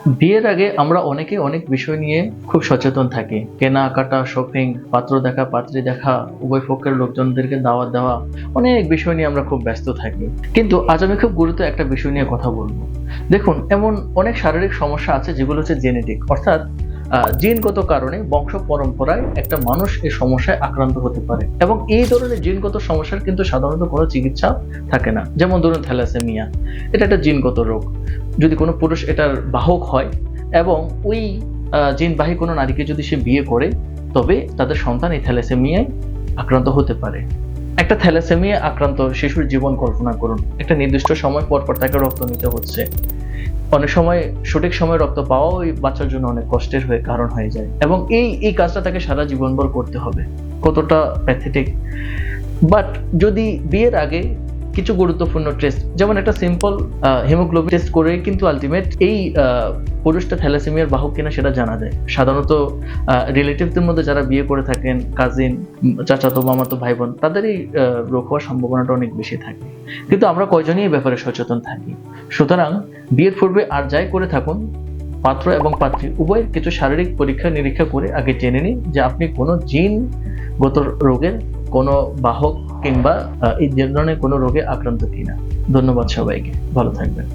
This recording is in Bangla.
বিয়ের আগে আমরা অনেকে অনেক বিষয় নিয়ে খুব সচেতন থাকি। কেনাকাটা, শপিং, পাত্র দেখা, পাত্রী দেখা, উভয় পক্ষের লোকজনদেরকে দাওয়াত দেওয়া, অনেক বিষয় নিয়ে আমরা খুব ব্যস্ত থাকি। কিন্তু আজ আমি খুব গুরুত্ব একটা বিষয় নিয়ে কথা বলবো। দেখুন, এমন অনেক শারীরিক সমস্যা আছে যেগুলো হচ্ছে জেনেটিক, অর্থাৎ জিনগত কারণে বংশ পরম্পরায় একটা মানুষ এই সমস্যায় আক্রান্ত হতে পারে, এবং এই ধরনের জিনগত সমস্যার কিন্তু সাধারণত কোনো চিকিৎসা থাকে না। যেমন ধরুন থ্যালাসেমিয়া, এটা একটা জিনগত রোগ। যদি কোনো পুরুষ এটার বাহক হয় এবং ওই জিনবাহী কোনো নারীকে যদি সে বিয়ে করে, তবে তাদের সন্তান এই থ্যালাসেমিয়ায় আক্রান্ত হতে পারে। একটা থ্যালাসেমিয়া আক্রান্ত শিশুর জীবন কল্পনা করুন। একটা নির্দিষ্ট সময় পর পর তাকে রক্ত নিতে হচ্ছে। অনেক সময় সঠিক সময়ে রক্ত পাওয়া ওই বাচ্চার জন্য অনেক কষ্টের কারণ হয়ে যায়, এবং এই কাজটা তাকে সারা জীবনভর করতে হবে। কতটা প্যাথেটিক। বাট যদি বিয়ের আগে কিছু গুরুত্বপূর্ণ টেস্ট, যেমন একটা সিম্পল হিমোগ্লোবিন টেস্ট করে কিন্তু আলটিমেট এই পুরুষটা থ্যালাসেমিয়ার বাহক কিনা সেটা জানা যায়। সাধারণত রিলেটিভদের মধ্যে যারা বিয়ে করে থাকেন, কাজিন, চাচাতো, মামাতো, ভাই বোন, তাদের এই রোগ হওয়ার সম্ভাবনাটা অনেক বেশি থাকে। কিন্তু আমরা কয়জনই এই ব্যাপারে সচেতন থাকি? সুতরাং বিয়ের পূর্বে আর যাই করে থাকুন, পাত্র এবং পাত্রী উভয়ের কিছু শারীরিক পরীক্ষা নিরীক্ষা করে আগে জেনে নিন যে আপনি কোনো জিনগত রোগের কোনো বাহক কিংবা এই ধরনের কোনো রোগে আক্রান্ত কিনা। ধন্যবাদ সবাইকে, ভালো থাকবেন।